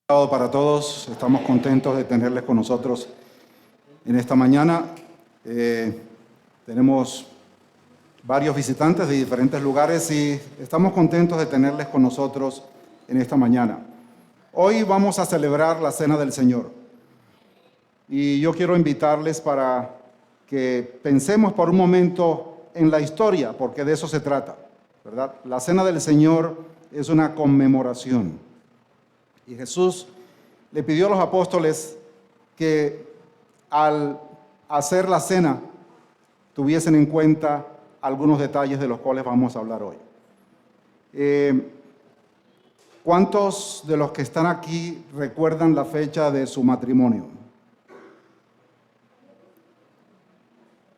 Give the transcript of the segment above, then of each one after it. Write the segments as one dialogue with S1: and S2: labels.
S1: Para todos, estamos contentos de tenerles con nosotros en esta mañana. Tenemos varios visitantes de diferentes lugares y estamos contentos de tenerles con nosotros en esta mañana. Hoy vamos a celebrar la Cena del Señor y yo quiero invitarles para que pensemos por un momento en la historia, porque de eso se trata, ¿verdad? La Cena del Señor es una conmemoración. Y Jesús le pidió a los apóstoles que al hacer la cena tuviesen en cuenta algunos detalles de los cuales vamos a hablar hoy. ¿Cuántos de los que están aquí recuerdan la fecha de su matrimonio?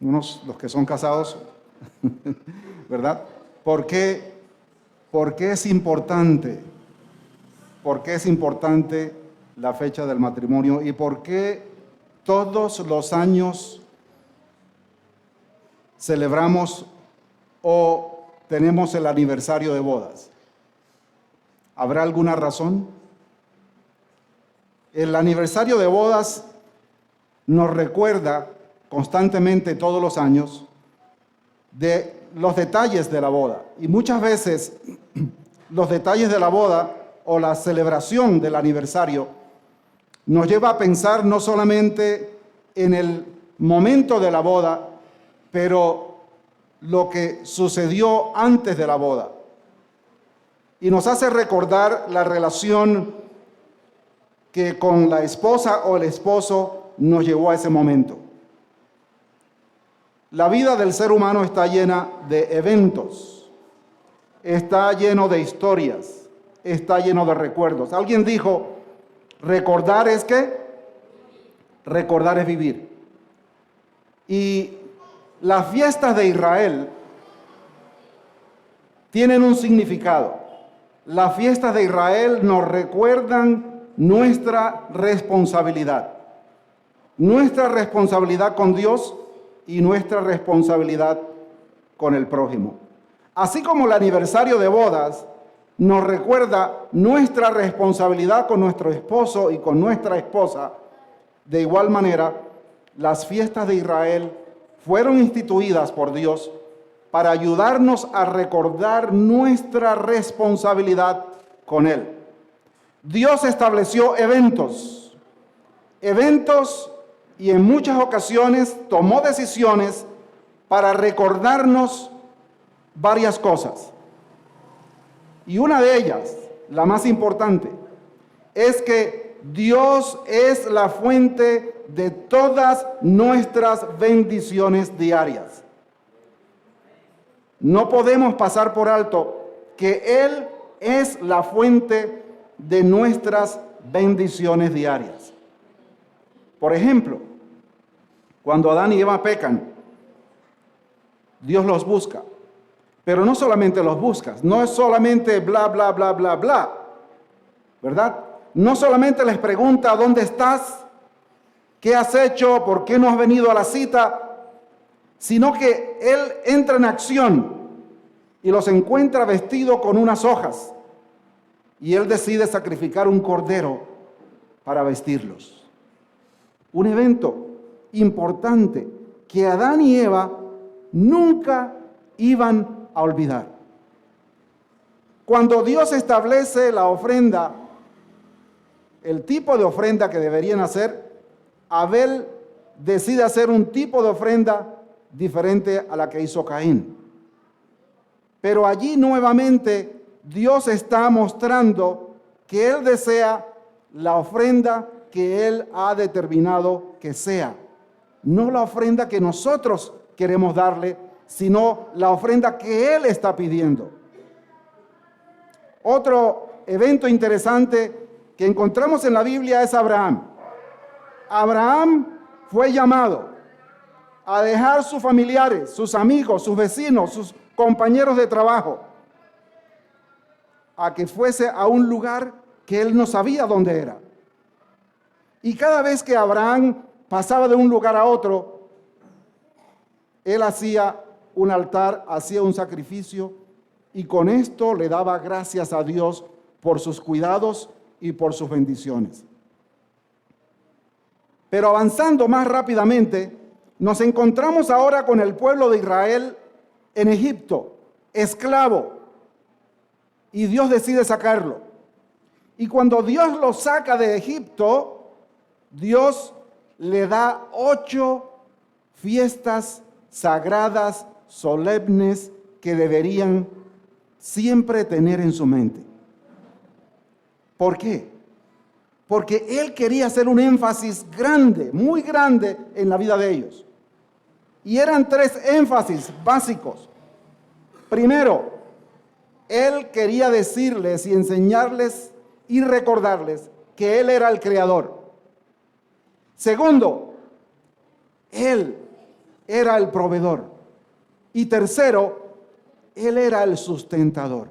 S1: Unos, los que son casados, ¿verdad? ¿Por qué es importante? ¿Por qué es importante la fecha del matrimonio y por qué todos los años celebramos o tenemos el aniversario de bodas? ¿Habrá alguna razón? El aniversario de bodas nos recuerda constantemente todos los años de los detalles de la boda. Y muchas veces los detalles de la boda o la celebración del aniversario nos lleva a pensar no solamente en el momento de la boda, pero lo que sucedió antes de la boda. Y nos hace recordar la relación que con la esposa o el esposo nos llevó a ese momento. La vida del ser humano está llena de eventos, está lleno de historias, está lleno de recuerdos. Alguien dijo, recordar es ¿qué? Recordar es vivir. Y las fiestas de Israel tienen un significado. Las fiestas de Israel nos recuerdan nuestra responsabilidad con Dios y nuestra responsabilidad con el prójimo. Así como el aniversario de bodas nos recuerda nuestra responsabilidad con nuestro esposo y con nuestra esposa, de igual manera, las fiestas de Israel fueron instituidas por Dios para ayudarnos a recordar nuestra responsabilidad con Él. Dios estableció eventos y en muchas ocasiones tomó decisiones para recordarnos varias cosas. Y una de ellas, la más importante, es que Dios es la fuente de todas nuestras bendiciones diarias. No podemos pasar por alto que Él es la fuente de nuestras bendiciones diarias. Por ejemplo, cuando Adán y Eva pecan, Dios los busca. Pero no solamente los buscas, no es solamente bla, bla, bla, bla, bla, ¿verdad? No solamente les pregunta ¿dónde estás? ¿Qué has hecho? ¿Por qué no has venido a la cita? Sino que Él entra en acción y los encuentra vestidos con unas hojas y Él decide sacrificar un cordero para vestirlos. Un evento importante que Adán y Eva nunca iban a olvidar. Cuando Dios establece la ofrenda, el tipo de ofrenda que deberían hacer, Abel decide hacer un tipo de ofrenda diferente a la que hizo Caín. Pero allí nuevamente Dios está mostrando que Él desea la ofrenda que Él ha determinado que sea, no la ofrenda que nosotros queremos darle, sino la ofrenda que Él está pidiendo. Otro evento interesante que encontramos en la Biblia es Abraham. Abraham fue llamado a dejar sus familiares, sus amigos, sus vecinos, sus compañeros de trabajo, a que fuese a un lugar que él no sabía dónde era. Y cada vez que Abraham pasaba de un lugar a otro, él hacía un altar, hacía un sacrificio y con esto le daba gracias a Dios por sus cuidados y por sus bendiciones. Pero avanzando más rápidamente, nos encontramos ahora con el pueblo de Israel en Egipto, esclavo, y Dios decide sacarlo. Y cuando Dios lo saca de Egipto, Dios le da 8 fiestas sagradas, solemnes, que deberían siempre tener en su mente. ¿Por qué? Porque Él quería hacer un énfasis grande, muy grande en la vida de ellos. Y eran 3 énfasis básicos. Primero, Él quería decirles y enseñarles y recordarles que Él era el creador. Segundo, Él era el proveedor. Y tercero, Él era el sustentador.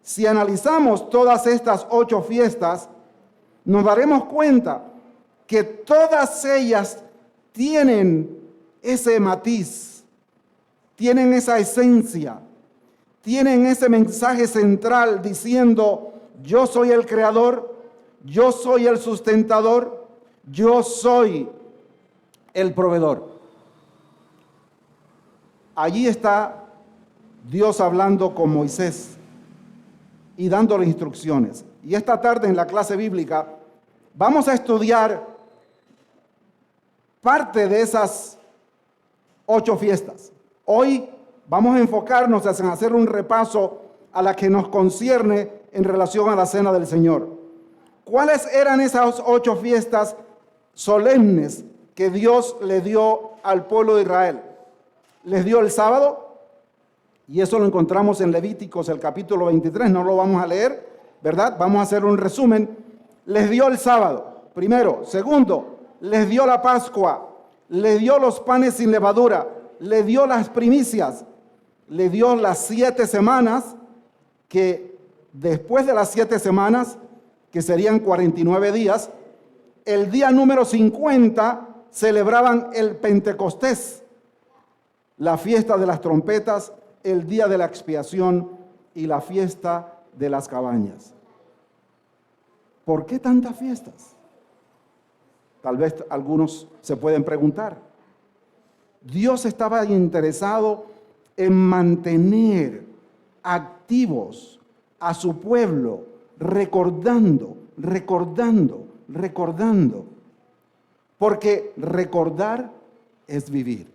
S1: Si analizamos todas estas 8 fiestas, nos daremos cuenta que todas ellas tienen ese matiz, tienen esa esencia, tienen ese mensaje central diciendo: yo soy el creador, yo soy el sustentador, yo soy el proveedor. Allí está Dios hablando con Moisés y dándole instrucciones. Y esta tarde en la clase bíblica vamos a estudiar parte de esas 8 fiestas. Hoy vamos a enfocarnos en hacer un repaso a la que nos concierne en relación a la cena del Señor. ¿Cuáles eran esas 8 fiestas solemnes que Dios le dio al pueblo de Israel? Les dio el sábado, y eso lo encontramos en Levíticos, el capítulo 23, no lo vamos a leer, ¿verdad? Vamos a hacer un resumen. Les dio el sábado, primero. Segundo, les dio la Pascua, le dio los panes sin levadura, le dio las primicias, le dio las 7 semanas, que después de las 7 semanas, que serían 49 días, el día número 50 celebraban el Pentecostés, la fiesta de las trompetas, el día de la expiación y la fiesta de las cabañas. ¿Por qué tantas fiestas? Tal vez algunos se pueden preguntar. Dios estaba interesado en mantener activos a su pueblo, recordando. Porque recordar es vivir.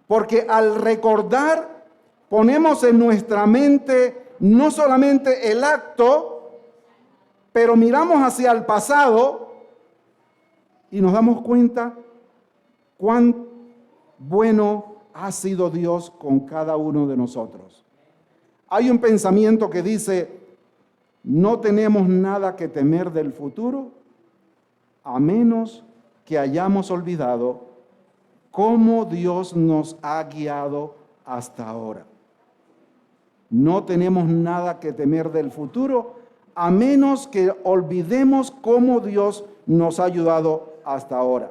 S1: Porque al recordar ponemos en nuestra mente no solamente el acto, pero miramos hacia el pasado y nos damos cuenta cuán bueno ha sido Dios con cada uno de nosotros. Hay un pensamiento que dice: no tenemos nada que temer del futuro, a menos que hayamos olvidado cómo Dios nos ha guiado hasta ahora. No tenemos nada que temer del futuro, a menos que olvidemos cómo Dios nos ha ayudado hasta ahora.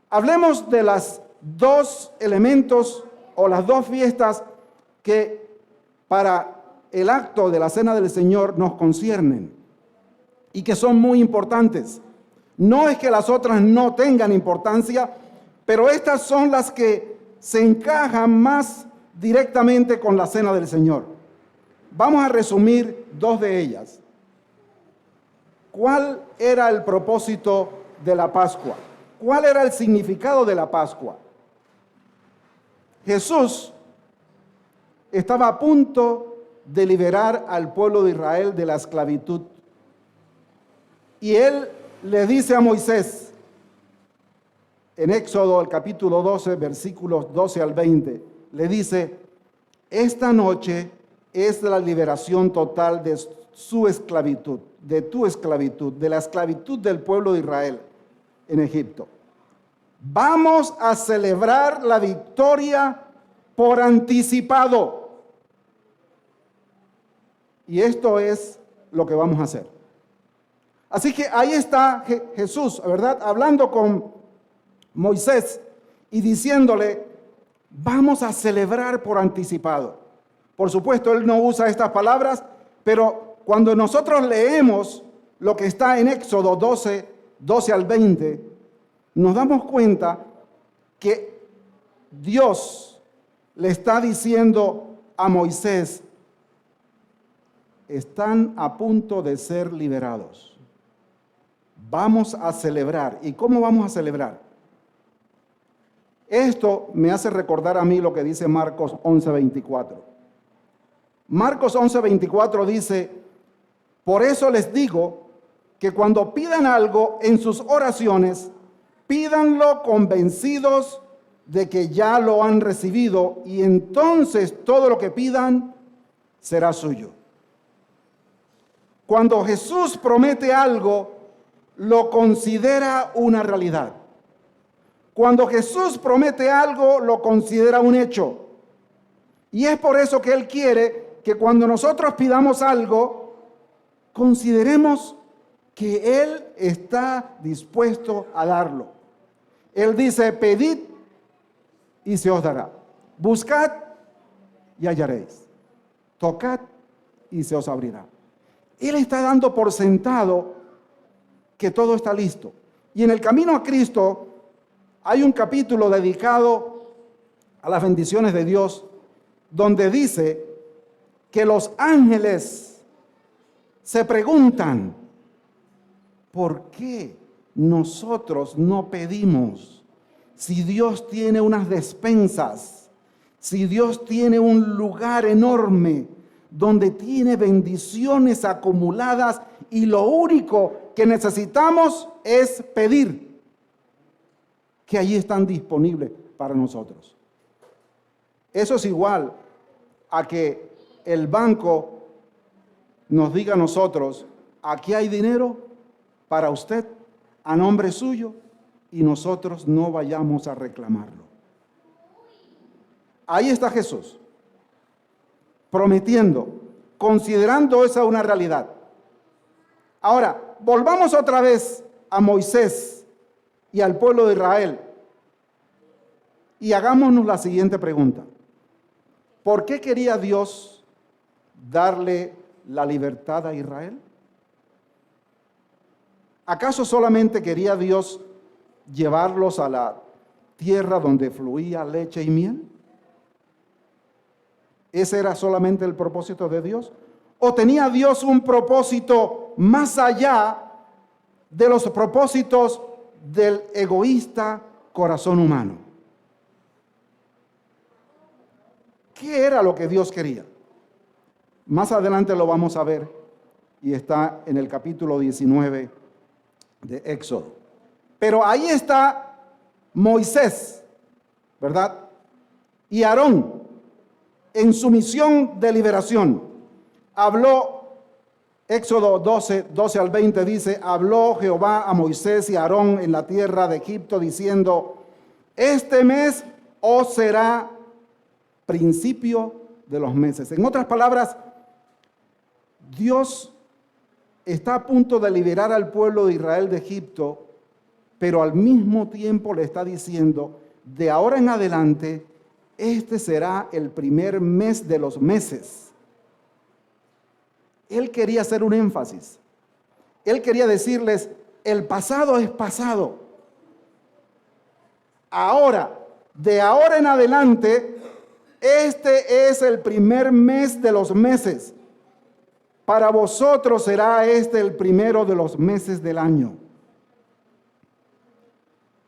S1: Hablemos de las 2 elementos o las 2 fiestas que para el acto de la Cena del Señor nos conciernen y que son muy importantes. No es que las otras no tengan importancia, pero estas son las que se encajan más directamente con la Cena del Señor. Vamos a resumir 2 de ellas. ¿Cuál era el propósito de la Pascua? ¿Cuál era el significado de la Pascua? Jesús estaba a punto de liberar al pueblo de Israel de la esclavitud. Y Él le dice a Moisés, en Éxodo, el capítulo 12, versículos 12 al 20, le dice: esta noche es la liberación total de su esclavitud, de tu esclavitud, de la esclavitud del pueblo de Israel en Egipto. Vamos a celebrar la victoria por anticipado. Y esto es lo que vamos a hacer. Así que ahí está Jesús, ¿verdad? Hablando con Moisés y diciéndole: vamos a celebrar por anticipado. Por supuesto, él no usa estas palabras, pero cuando nosotros leemos lo que está en Éxodo 12 al 20, nos damos cuenta que Dios le está diciendo a Moisés, están a punto de ser liberados. Vamos a celebrar. ¿Y cómo vamos a celebrar? Esto me hace recordar a mí lo que dice Marcos 11:24. Marcos 11:24 dice, por eso les digo que cuando pidan algo en sus oraciones, pídanlo convencidos de que ya lo han recibido y entonces todo lo que pidan será suyo. Cuando Jesús promete algo, lo considera una realidad. Cuando Jesús promete algo, lo considera un hecho. Y es por eso que Él quiere que cuando nosotros pidamos algo, consideremos que Él está dispuesto a darlo. Él dice, pedid y se os dará. Buscad y hallaréis. Tocad y se os abrirá. Él está dando por sentado que todo está listo. Y en el camino a Cristo hay un capítulo dedicado a las bendiciones de Dios, donde dice que los ángeles se preguntan, ¿por qué nosotros no pedimos? Si Dios tiene unas despensas, si Dios tiene un lugar enorme donde tiene bendiciones acumuladas y lo único que necesitamos es pedir, que allí están disponibles para nosotros. Eso es igual a que el banco nos diga a nosotros, aquí hay dinero para usted a nombre suyo y nosotros no vayamos a reclamarlo. Ahí está Jesús, prometiendo, considerando esa una realidad. Ahora, volvamos otra vez a Moisés y al pueblo de Israel y hagámonos la siguiente pregunta. ¿Por qué quería Dios darle la libertad a Israel? ¿Acaso solamente quería Dios llevarlos a la tierra donde fluía leche y miel? ¿Ese era solamente el propósito de Dios? ¿O tenía Dios un propósito más allá de los propósitos del egoísta corazón humano? ¿Qué era lo que Dios quería? Más adelante lo vamos a ver y está en el capítulo 19 de Éxodo. Pero ahí está Moisés, ¿verdad? Y Aarón en su misión de liberación. Habló, Éxodo 12 al 20 dice, habló Jehová a Moisés y a Aarón en la tierra de Egipto diciendo, este mes os será principio de los meses. En otras palabras, Dios está a punto de liberar al pueblo de Israel de Egipto, pero al mismo tiempo le está diciendo, de ahora en adelante, este será el primer mes de los meses. Él quería hacer un énfasis. Él quería decirles, el pasado es pasado. Ahora, de ahora en adelante, este es el primer mes de los meses. Para vosotros será este el primero de los meses del año.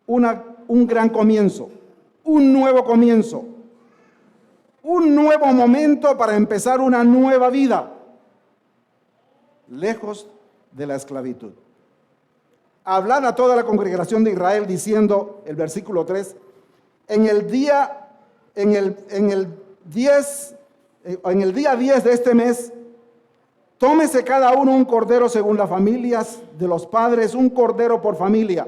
S1: Un gran comienzo, un nuevo comienzo, un nuevo momento para empezar una nueva vida, lejos de la esclavitud. Hablad a toda la congregación de Israel diciendo, el versículo 3, en el día 10 de este mes, tómese cada uno un cordero según las familias de los padres, un cordero por familia.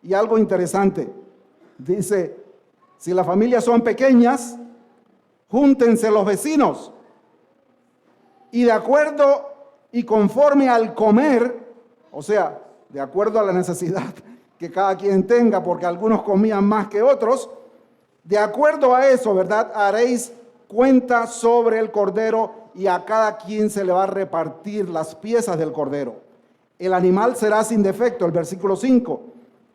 S1: Y algo interesante, dice, si las familias son pequeñas, júntense los vecinos y de acuerdo y conforme al comer, o sea, de acuerdo a la necesidad que cada quien tenga, porque algunos comían más que otros, de acuerdo a eso, ¿verdad? Haréis cuenta sobre el cordero y a cada quien se le va a repartir las piezas del cordero. El animal será sin defecto, el versículo 5,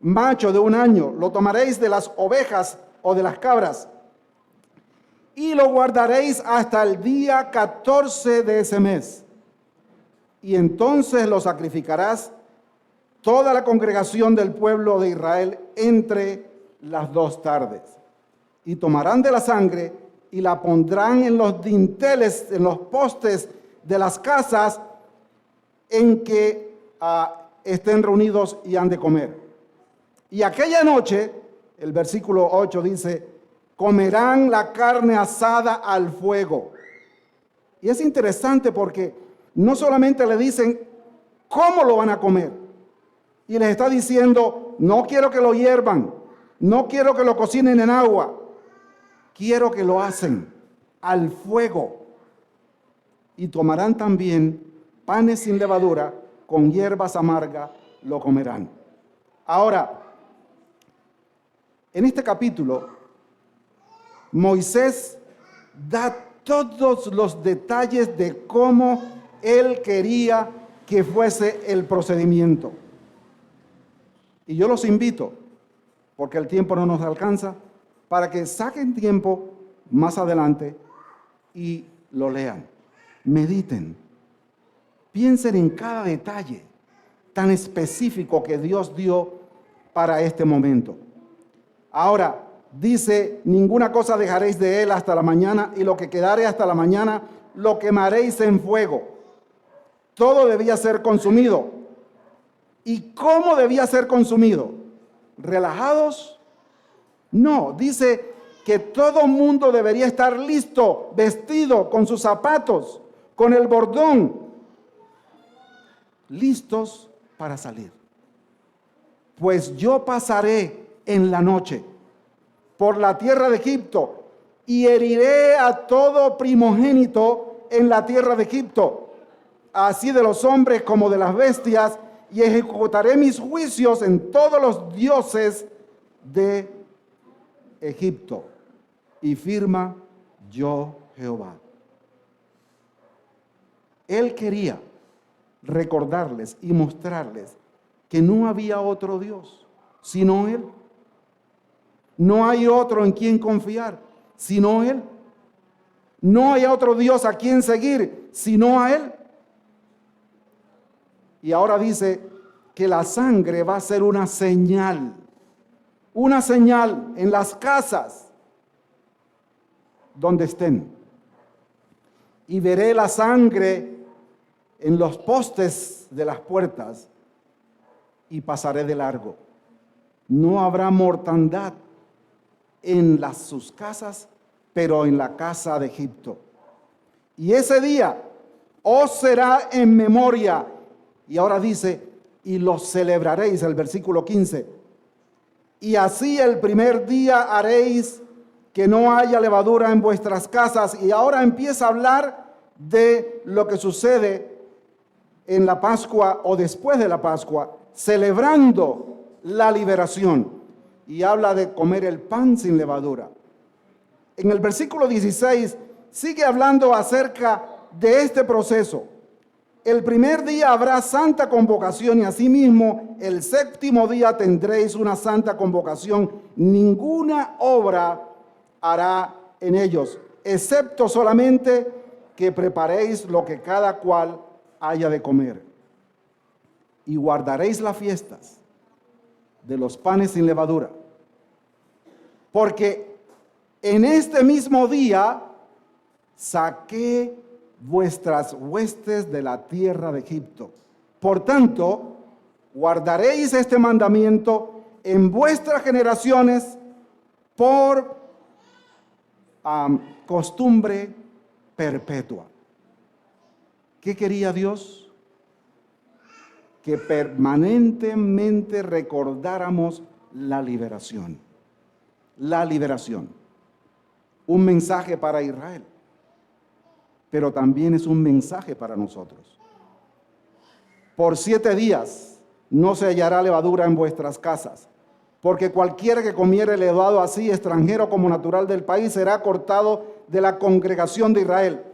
S1: macho de 1 año, lo tomaréis de las ovejas o de las cabras, y lo guardaréis hasta el día 14 de ese mes. Y entonces lo sacrificarás toda la congregación del pueblo de Israel entre las 2 tardes. Y tomarán de la sangre y la pondrán en los dinteles, en los postes de las casas en que estén reunidos y han de comer. Y aquella noche, el versículo 8 dice, comerán la carne asada al fuego. Y es interesante porque no solamente le dicen cómo lo van a comer, y les está diciendo, no quiero que lo hiervan, no quiero que lo cocinen en agua, quiero que lo hacen al fuego. Y tomarán también panes sin levadura, con hierbas amargas lo comerán. Ahora, en este capítulo, Moisés da todos los detalles de cómo él quería que fuese el procedimiento. Y yo los invito, porque el tiempo no nos alcanza, para que saquen tiempo más adelante y lo lean, mediten, piensen en cada detalle tan específico que Dios dio para este momento. Ahora, dice, ninguna cosa dejaréis de él hasta la mañana, y lo que quedare hasta la mañana lo quemaréis en fuego. Todo debía ser consumido. ¿Y cómo debía ser consumido? ¿Relajados? No, dice que todo mundo debería estar listo, vestido, con sus zapatos, con el bordón, listos para salir. Pues yo pasaré en la noche por la tierra de Egipto y heriré a todo primogénito en la tierra de Egipto, así de los hombres como de las bestias, y ejecutaré mis juicios en todos los dioses de Egipto. Y firma yo Jehová. Él quería recordarles y mostrarles que no había otro Dios sino Él. No hay otro en quien confiar sino Él. No hay otro Dios a quien seguir sino a Él. Y ahora dice que la sangre va a ser una señal en las casas donde estén. Y veré la sangre en los postes de las puertas y pasaré de largo. No habrá mortandad en sus casas, pero en la casa de Egipto. Y ese día os será en memoria. Y ahora dice, y lo celebraréis, el versículo 15. Y así el primer día haréis que no haya levadura en vuestras casas. Y ahora empieza a hablar de lo que sucede en la Pascua o después de la Pascua, celebrando la liberación. Y habla de comer el pan sin levadura. En el versículo 16 sigue hablando acerca de este proceso. El primer día habrá santa convocación y asimismo el 7º día tendréis una santa convocación. Ninguna obra hará en ellos, excepto solamente que preparéis lo que cada cual haya de comer. Y guardaréis las fiestas de los panes sin levadura, porque en este mismo día saqué vuestras huestes de la tierra de Egipto. Por tanto, guardaréis este mandamiento en vuestras generaciones por costumbre perpetua. ¿Qué quería Dios? Que permanentemente recordáramos la liberación. La liberación. Un mensaje para Israel, pero también es un mensaje para nosotros. Por 7 días no se hallará levadura en vuestras casas, porque cualquiera que comiere levado así, extranjero como natural del país, será cortado de la congregación de Israel.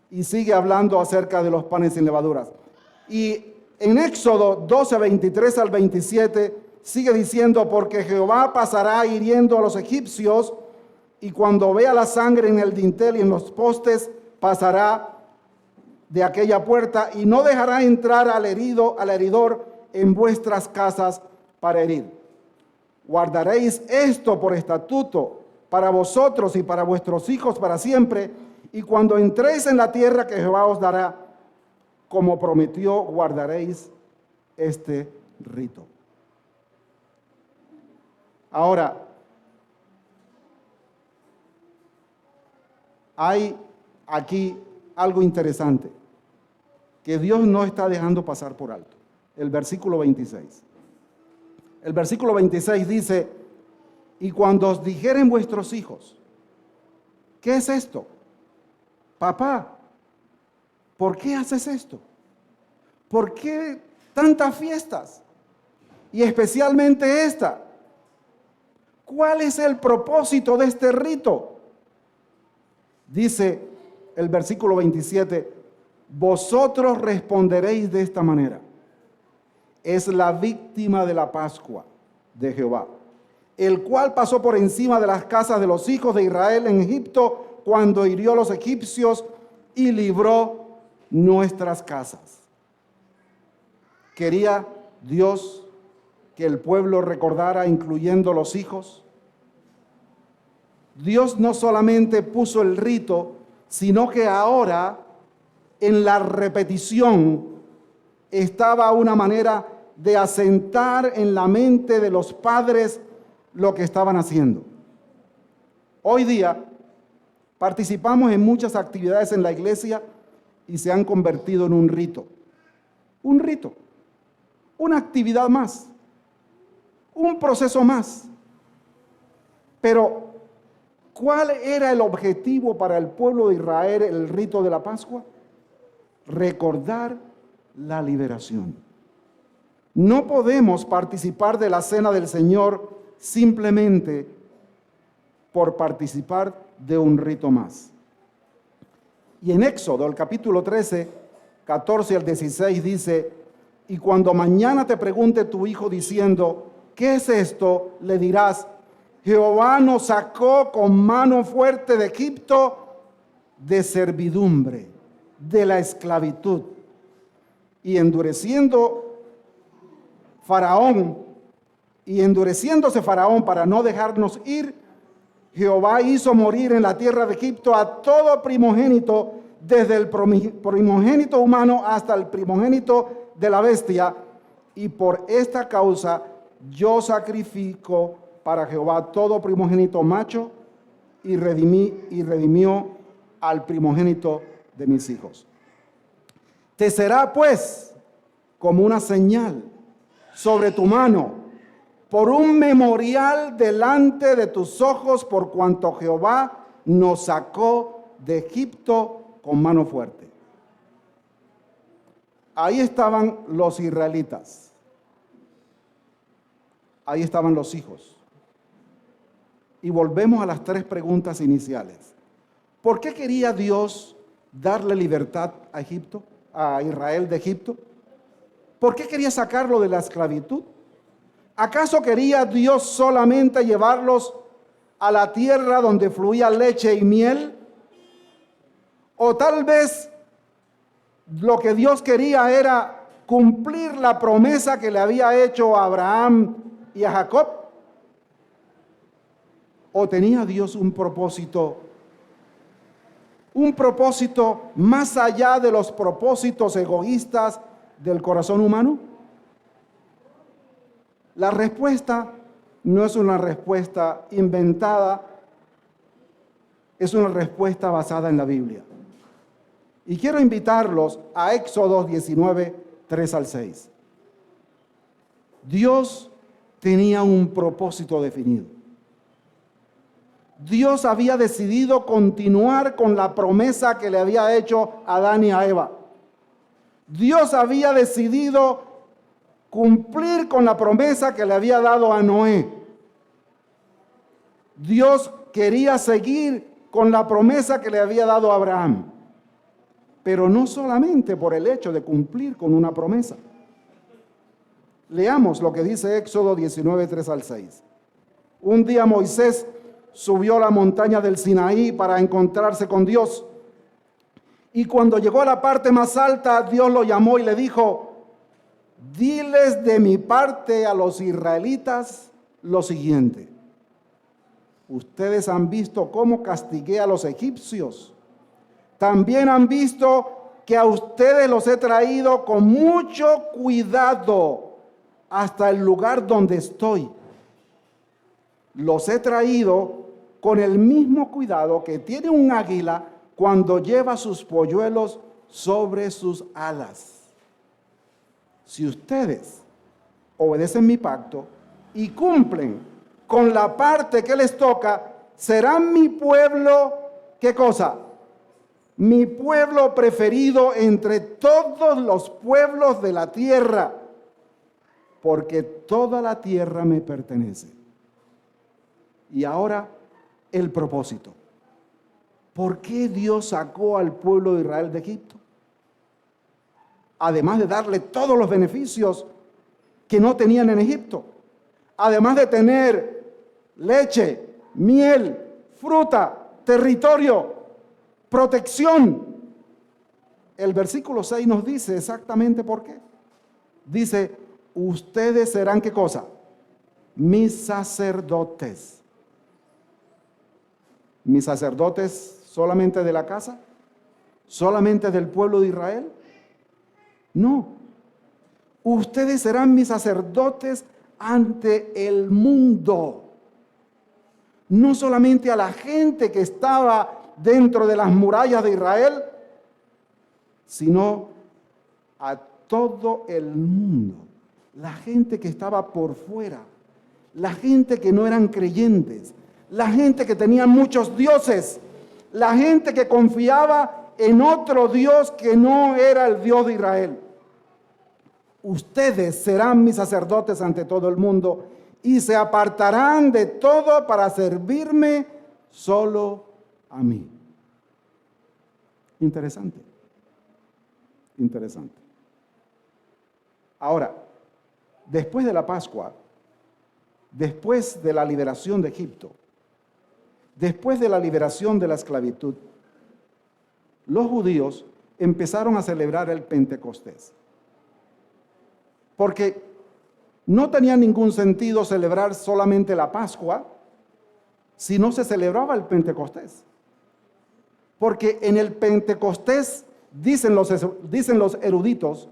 S1: y sigue hablando acerca de los panes sin levaduras. Y en Éxodo 12, 23 al 27, sigue diciendo, porque Jehová pasará hiriendo a los egipcios, y cuando vea la sangre en el dintel y en los postes, pasará de aquella puerta, y no dejará entrar al heridor en vuestras casas para herir. Guardaréis esto por estatuto para vosotros y para vuestros hijos para siempre, y cuando entréis en la tierra que Jehová os dará, como prometió, guardaréis este rito. Ahora, hay aquí algo interesante que Dios no está dejando pasar por alto. El versículo 26. El versículo 26 dice, y cuando os dijeren vuestros hijos, ¿qué es esto? Papá, ¿por qué haces esto? ¿Por qué tantas fiestas? Y especialmente esta. ¿Cuál es el propósito de este rito? Dice el versículo 27, vosotros responderéis de esta manera. Es la víctima de la Pascua de Jehová, el cual pasó por encima de las casas de los hijos de Israel en Egipto cuando hirió a los egipcios y libró nuestras casas. Quería Dios que el pueblo recordara, incluyendo los hijos. Dios no solamente puso el rito, sino que ahora en la repetición estaba una manera de asentar en la mente de los padres lo que estaban haciendo. Hoy día participamos en muchas actividades en la iglesia y se han convertido en un rito, una actividad más, un proceso más. Pero, ¿cuál era el objetivo para el pueblo de Israel, el rito de la Pascua? Recordar la liberación. No podemos participar de la cena del Señor simplemente por participar de un rito más. Y en Éxodo, el capítulo 13, 14 al 16 dice, y cuando mañana te pregunte tu hijo diciendo, ¿qué es esto? Le dirás, Jehová nos sacó con mano fuerte de Egipto, de servidumbre, de la esclavitud. Y endureciéndose Faraón para no dejarnos ir, Jehová hizo morir en la tierra de Egipto a todo primogénito, desde el primogénito humano hasta el primogénito de la bestia, y por esta causa yo sacrifico para Jehová todo primogénito macho, y redimió al primogénito de mis hijos. Te será pues como una señal sobre tu mano, por un memorial delante de tus ojos, por cuanto Jehová nos sacó de Egipto con mano fuerte. Ahí estaban los israelitas. Ahí estaban los hijos. Y volvemos a las tres preguntas iniciales. ¿Por qué quería Dios darle libertad a Egipto, a Israel de Egipto? ¿Por qué quería sacarlo de la esclavitud? ¿Acaso quería Dios solamente llevarlos a la tierra donde fluía leche y miel? ¿O tal vez lo que Dios quería era cumplir la promesa que le había hecho a Abraham y a Jacob? ¿O tenía Dios un propósito más allá de los propósitos egoístas del corazón humano? La respuesta no es una respuesta inventada, es una respuesta basada en la Biblia. Y quiero invitarlos a Éxodo 19, 3 al 6. Dios tenía un propósito definido. Dios había decidido continuar con la promesa que le había hecho a Adán y a Eva. Dios había decidido cumplir con la promesa que le había dado a Noé. Dios quería seguir con la promesa que le había dado a Abraham. pero no solamente por el hecho de cumplir con una promesa. Leamos lo que dice Éxodo 19, 3 al 6. Un día Moisés subió a la montaña del Sinaí para encontrarse con Dios. Y cuando llegó a la parte más alta, Dios lo llamó y le dijo: diles de mi parte a los israelitas lo siguiente: ustedes han visto cómo castigué a los egipcios. También han visto que a ustedes los he traído con mucho cuidado hasta el lugar donde estoy. Los he traído con el mismo cuidado que tiene un águila cuando lleva sus polluelos sobre sus alas. Si ustedes obedecen mi pacto y cumplen con la parte que les toca, serán mi pueblo, ¿qué cosa? Mi pueblo preferido entre todos los pueblos de la tierra, porque toda la tierra me pertenece. Y ahora el propósito. ¿Por qué Dios sacó al pueblo de Israel de Egipto? Además de darle todos los beneficios que no tenían en Egipto, además de tener leche, miel, fruta, territorio, protección. El versículo 6 nos dice exactamente por qué. Dice: ustedes serán, ¿qué cosa? Mis sacerdotes. ¿Mis sacerdotes solamente de la casa? ¿Solamente del pueblo de Israel? No. Ustedes serán mis sacerdotes ante el mundo. No solamente a la gente que estaba dentro de las murallas de Israel, sino a todo el mundo. La gente que estaba por fuera, la gente que no eran creyentes, la gente que tenía muchos dioses, la gente que confiaba en otro Dios que no era el Dios de Israel. Ustedes serán mis sacerdotes ante todo el mundo y se apartarán de todo para servirme solo a mí. Interesante. Interesante. Ahora, después de la Pascua, después de la liberación de Egipto, después de la liberación de la esclavitud, los judíos empezaron a celebrar el Pentecostés. Porque no tenía ningún sentido celebrar solamente la Pascua si no se celebraba el Pentecostés. Porque en el Pentecostés, dicen los eruditos,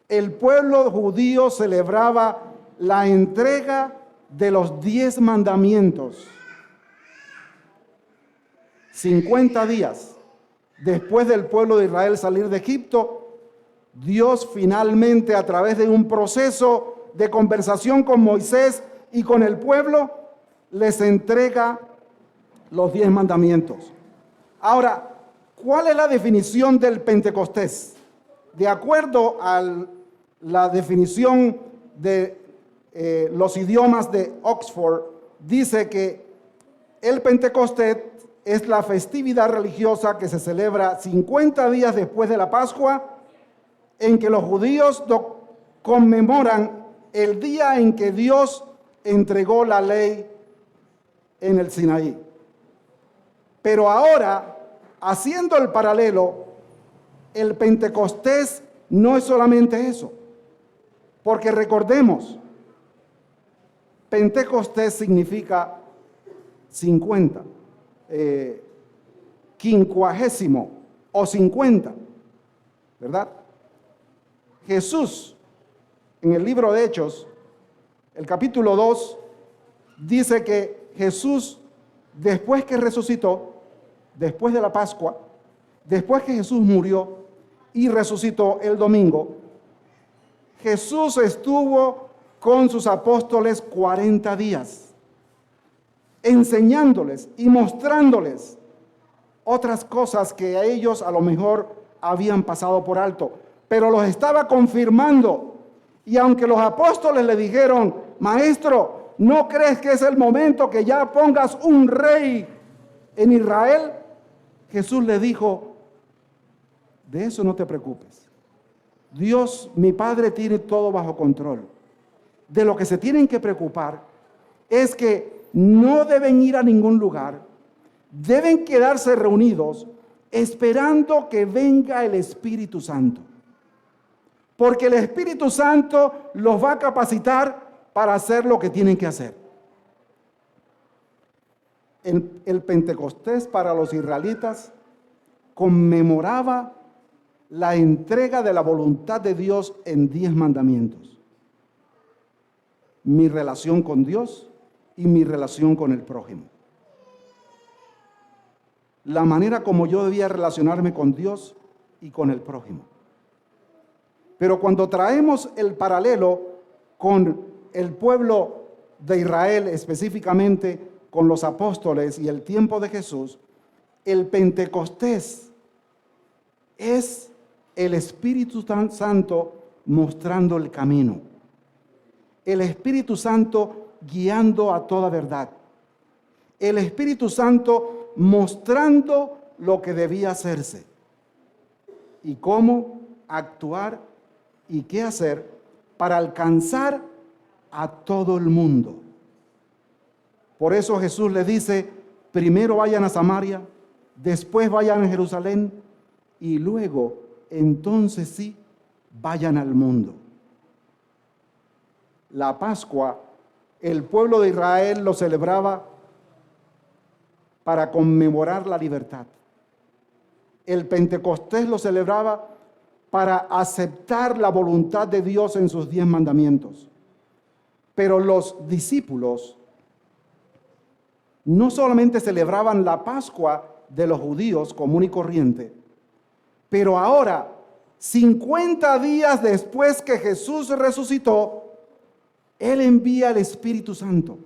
S1: el pueblo judío celebraba la entrega de los 10 mandamientos. 50 días después del pueblo de Israel salir de Egipto, Dios finalmente, a través de un proceso de conversación con Moisés y con el pueblo, les entrega los 10 mandamientos. Ahora, ¿cuál es la definición del Pentecostés? De acuerdo a la definición de los idiomas de Oxford, dice que el Pentecostés es la festividad religiosa que se celebra 50 días después de la Pascua, en que los judíos conmemoran el día en que Dios entregó la ley en el Sinaí. Pero ahora, haciendo el paralelo, el Pentecostés no es solamente eso, porque recordemos, Pentecostés significa 50, quincuagésimo o 50, ¿verdad? Jesús, en el libro de Hechos, el capítulo 2, dice que Jesús, después que resucitó, después de la Pascua, después que Jesús murió y resucitó el domingo, Jesús estuvo con sus apóstoles 40 días, enseñándoles y mostrándoles otras cosas que a ellos a lo mejor habían pasado por alto, pero los estaba confirmando. Y aunque los apóstoles le dijeron: maestro, ¿no crees que es el momento que ya pongas un rey en Israel? Jesús le dijo: De eso no te preocupes. Dios, mi Padre, tiene todo bajo control. De lo que se tienen que preocupar es que no deben ir a ningún lugar, deben quedarse reunidos esperando que venga el Espíritu Santo. Porque el Espíritu Santo los va a capacitar para hacer lo que tienen que hacer. El Pentecostés para los israelitas conmemoraba la entrega de la voluntad de Dios en 10 mandamientos. Mi relación con Dios y mi relación con el prójimo. La manera como yo debía relacionarme con Dios y con el prójimo. Pero cuando traemos el paralelo con el pueblo de Israel, específicamente con los apóstoles y el tiempo de Jesús, el Pentecostés es el Espíritu Santo mostrando el camino. El Espíritu Santo guiando a toda verdad. El Espíritu Santo mostrando lo que debía hacerse y cómo actuar y qué hacer para alcanzar a todo el mundo. Por eso Jesús le dice, primero vayan a Samaria, después vayan a Jerusalén y luego, entonces sí, vayan al mundo. La Pascua, el pueblo de Israel lo celebraba para conmemorar la libertad. El Pentecostés lo celebraba para aceptar la voluntad de Dios en sus 10 mandamientos. Pero los discípulos no solamente celebraban la Pascua de los judíos común y corriente, pero ahora, 50 días después que Jesús resucitó, Él envía el Espíritu Santo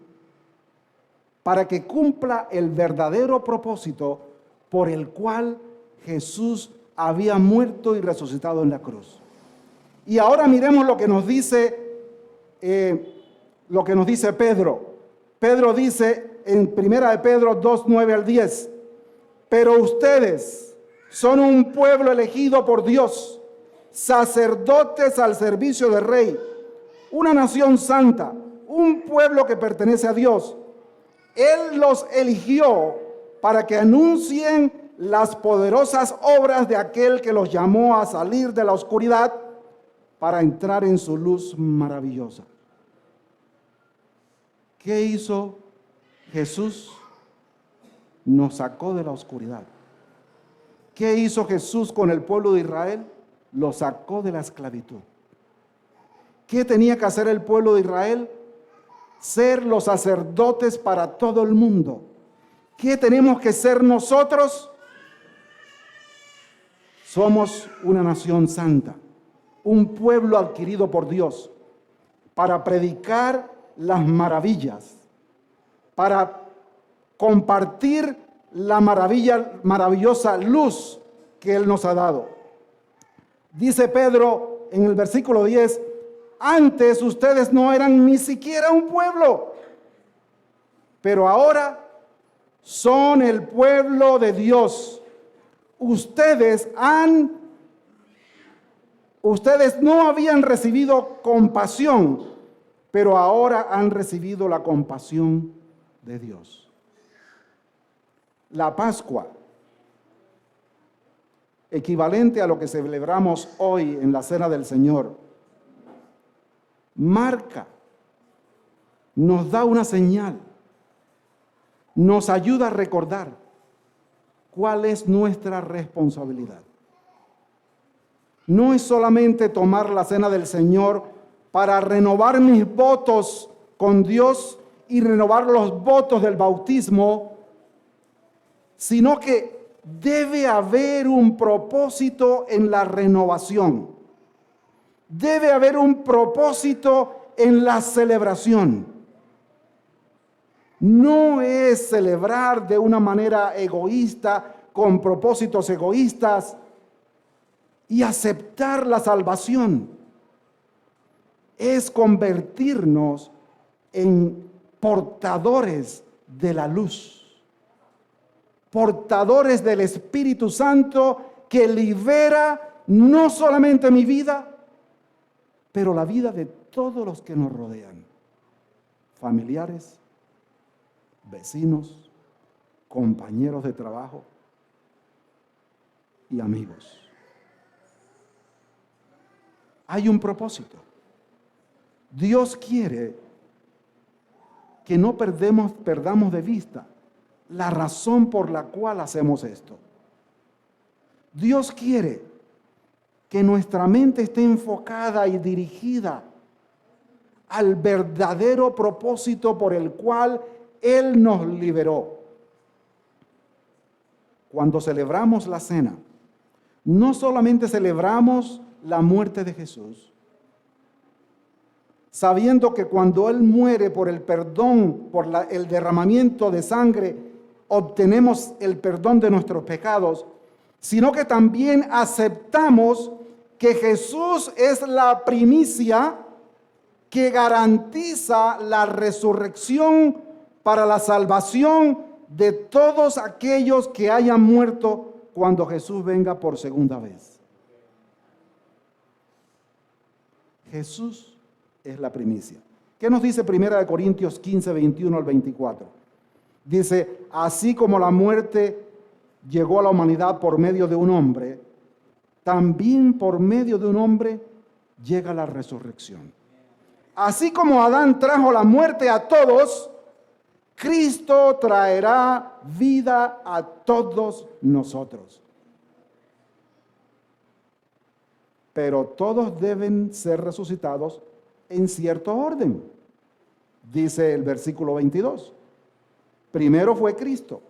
S1: para que cumpla el verdadero propósito por el cual Jesús había muerto y resucitado en la cruz. Y ahora miremos lo que nos dice Pedro. Pedro dice en 1 de Pedro 2, 9 al 10, pero ustedes son un pueblo elegido por Dios, sacerdotes al servicio del Rey, una nación santa, un pueblo que pertenece a Dios. Él los eligió para que anuncien las poderosas obras de aquel que los llamó a salir de la oscuridad para entrar en su luz maravillosa. ¿Qué hizo Jesús? Nos sacó de la oscuridad. ¿Qué hizo Jesús con el pueblo de Israel? Lo sacó de la esclavitud. ¿Qué tenía que hacer el pueblo de Israel? Ser los sacerdotes para todo el mundo. ¿Qué tenemos que ser nosotros? Somos una nación santa, un pueblo adquirido por Dios para predicar las maravillas, para compartir la maravillosa luz que Él nos ha dado. Dice Pedro en el versículo 10, antes ustedes no eran ni siquiera un pueblo, pero ahora son el pueblo de Dios. Ustedes no habían recibido compasión, pero ahora han recibido la compasión de Dios. La Pascua, equivalente a lo que celebramos hoy en la Cena del Señor, marca, nos da una señal, nos ayuda a recordar cuál es nuestra responsabilidad. No es solamente tomar la Cena del Señor para renovar mis votos con Dios y renovar los votos del bautismo, sino que debe haber un propósito en la renovación. Debe haber un propósito en la celebración. No es celebrar de una manera egoísta, con propósitos egoístas, y aceptar la salvación. Es convertirnos en portadores de la luz, portadores del Espíritu Santo que libera no solamente mi vida, pero la vida de todos los que nos rodean. Familiares, vecinos, compañeros de trabajo y amigos. Hay un propósito. Dios quiere que no perdamos de vista la razón por la cual hacemos esto. Dios quiere que nuestra mente esté enfocada y dirigida al verdadero propósito por el cual Él nos liberó. Cuando celebramos la cena, no solamente celebramos la muerte de Jesús, sabiendo que cuando Él muere por el perdón, por el derramamiento de sangre, obtenemos el perdón de nuestros pecados, sino que también aceptamos que Jesús es la primicia que garantiza la resurrección para la salvación de todos aquellos que hayan muerto cuando Jesús venga por segunda vez. Jesús es la primicia. ¿Qué nos dice 1 Corintios 15, 21 al 24? Dice, así como la muerte llegó a la humanidad por medio de un hombre, también por medio de un hombre llega la resurrección. Así como Adán trajo la muerte a todos, Cristo traerá vida a todos nosotros. Pero todos deben ser resucitados en cierto orden. Dice el versículo 22. Primero fue Cristo.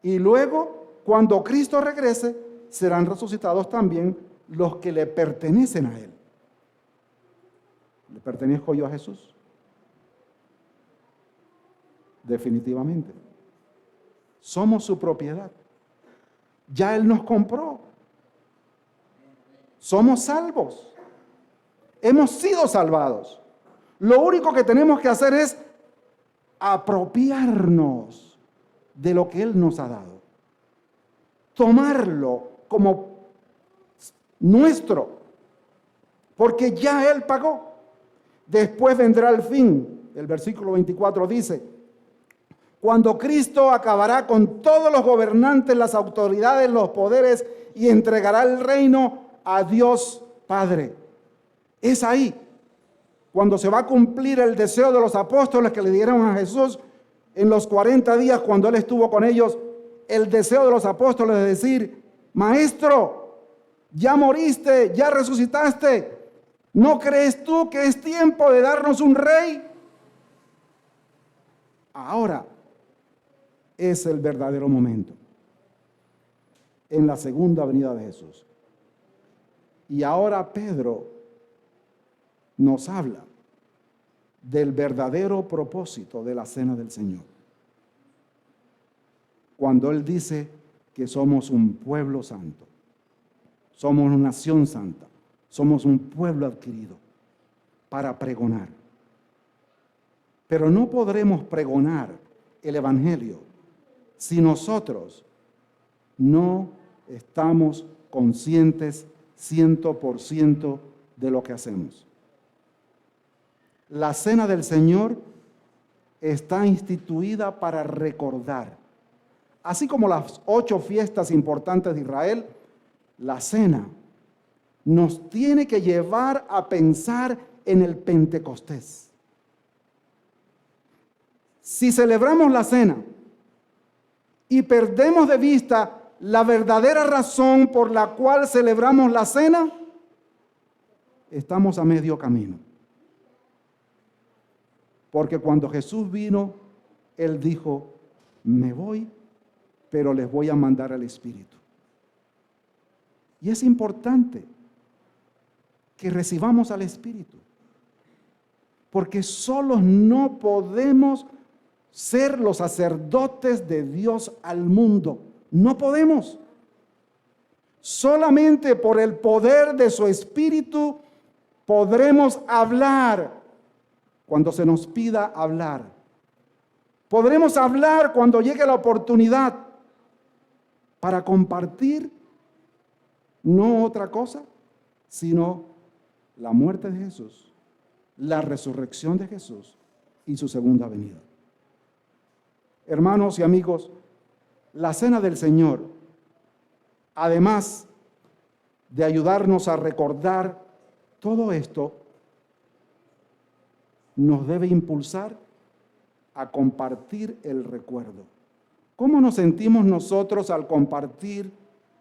S1: Y luego, cuando Cristo regrese, serán resucitados también los que le pertenecen a Él. ¿Le pertenezco yo a Jesús? Definitivamente. Somos su propiedad. Ya Él nos compró. Somos salvos. Hemos sido salvados. Lo único que tenemos que hacer es apropiarnos de lo que Él nos ha dado. Tomarlo como nuestro. Porque ya Él pagó. Después vendrá el fin. El versículo 24 dice, cuando Cristo acabará con todos los gobernantes, las autoridades, los poderes y entregará el reino a Dios Padre. Es ahí cuando se va a cumplir el deseo de los apóstoles que le dieron a Jesús en los 40 días cuando Él estuvo con ellos. El deseo de los apóstoles de decir, Maestro, ya moriste, ya resucitaste. ¿No crees tú que es tiempo de darnos un rey? Ahora es el verdadero momento. En la segunda venida de Jesús. Y ahora Pedro nos habla del verdadero propósito de la cena del Señor. Cuando Él dice que somos un pueblo santo, somos una nación santa, somos un pueblo adquirido para pregonar. Pero no podremos pregonar el Evangelio si nosotros no estamos conscientes 100% de lo que hacemos. La cena del Señor está instituida para recordar. Así como las 8 fiestas importantes de Israel, la cena nos tiene que llevar a pensar en el Pentecostés. Si celebramos la cena y perdemos de vista la verdadera razón por la cual celebramos la cena, estamos a medio camino. Porque cuando Jesús vino, Él dijo, me voy, pero les voy a mandar al Espíritu. Y es importante que recibamos al Espíritu, porque solos no podemos ser los sacerdotes de Dios al mundo. No podemos. Solamente por el poder de su Espíritu podremos hablar cuando se nos pida hablar. Podremos hablar cuando llegue la oportunidad para compartir no otra cosa, sino la muerte de Jesús, la resurrección de Jesús y su segunda venida. Hermanos y amigos, la cena del Señor, además de ayudarnos a recordar todo esto, nos debe impulsar a compartir el recuerdo. ¿Cómo nos sentimos nosotros al compartir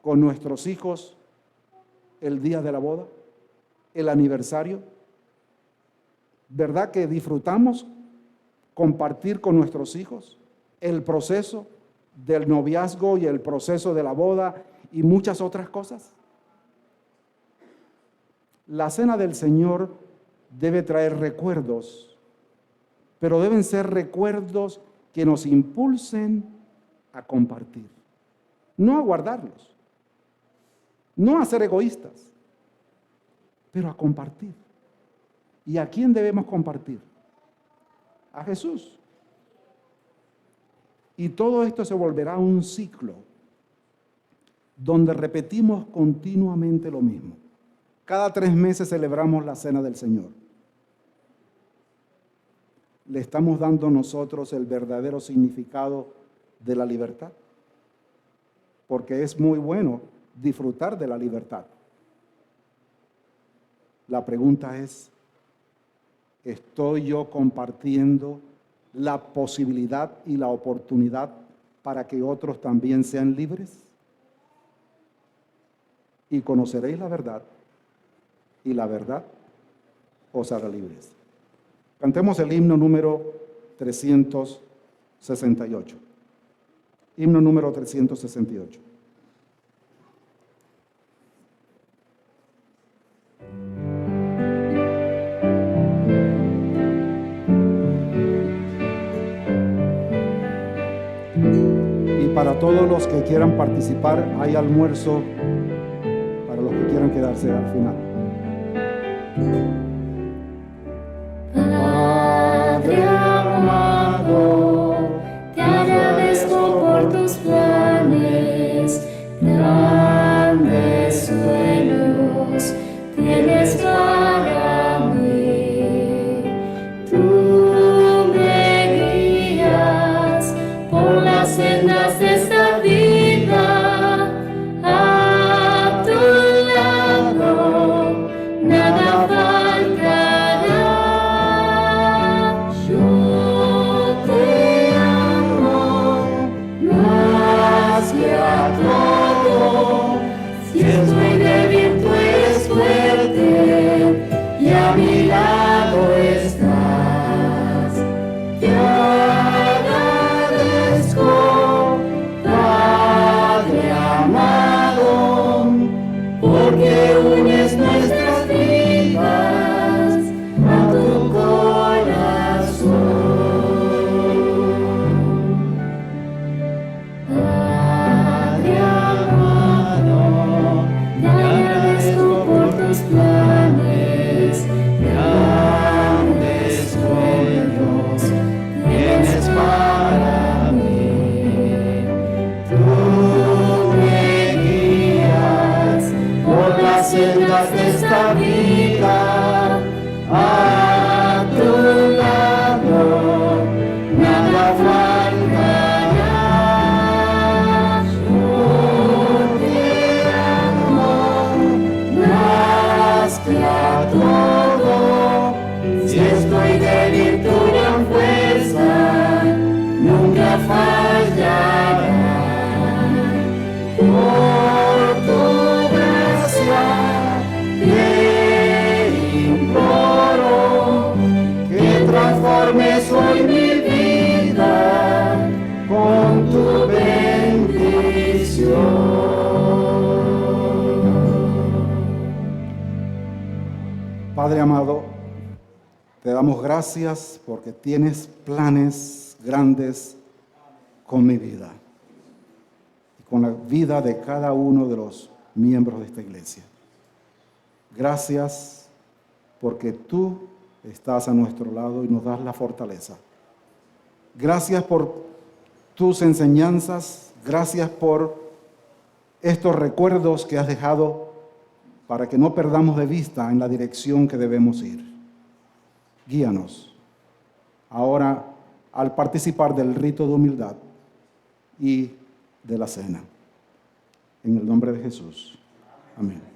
S1: con nuestros hijos el día de la boda, el aniversario? ¿Verdad que disfrutamos compartir con nuestros hijos el proceso del noviazgo y el proceso de la boda y muchas otras cosas? La cena del Señor debe traer recuerdos, pero deben ser recuerdos que nos impulsen a compartir, no a guardarlos, no a ser egoístas, pero a compartir. ¿Y a quién debemos compartir? A Jesús. Y todo esto se volverá un ciclo donde repetimos continuamente lo mismo. Cada 3 meses celebramos la Cena del Señor. ¿Le estamos dando nosotros el verdadero significado de la libertad? Porque es muy bueno disfrutar de la libertad. La pregunta es, ¿estoy yo compartiendo la posibilidad y la oportunidad para que otros también sean libres? Y conoceréis la verdad, y la verdad os hará libres. Cantemos el himno número 368. Himno número 368. Y para todos los que quieran participar, hay almuerzo para los que quieran quedarse al final.
S2: Padre amado, te agradezco por tus planes, grandes sueños tienes para mí. Tú me guías por las sendas de esta vida, a tu lado nada faltará. Yo te amo más que a todo. Si estoy débil, tú eres fuerte y a mi lado estás. Te agradezco, Padre amado, porque unes nuestras vidas a tu corazón. Padre amado, te agradezco por tus planes, grandes sueños tienes para mí. Tú me guías por las sendas de esta vida, a tu lado nada faltará. Yo te amo más que a todo. Si estoy débil, tu gran fuerza nunca fallará. Por tu gracia te imploro que transformes hoy mi vida con tu bendición.
S1: Padre amado, te damos gracias porque tienes planes grandes con mi vida y con la vida de cada uno de los miembros de esta iglesia. Gracias porque tú estás a nuestro lado y nos das la fortaleza. Gracias por tus enseñanzas, gracias por estos recuerdos que has dejado para que no perdamos de vista en la dirección que debemos ir. Guíanos ahora al participar del rito de humildad y de la cena. En el nombre de Jesús. Amén.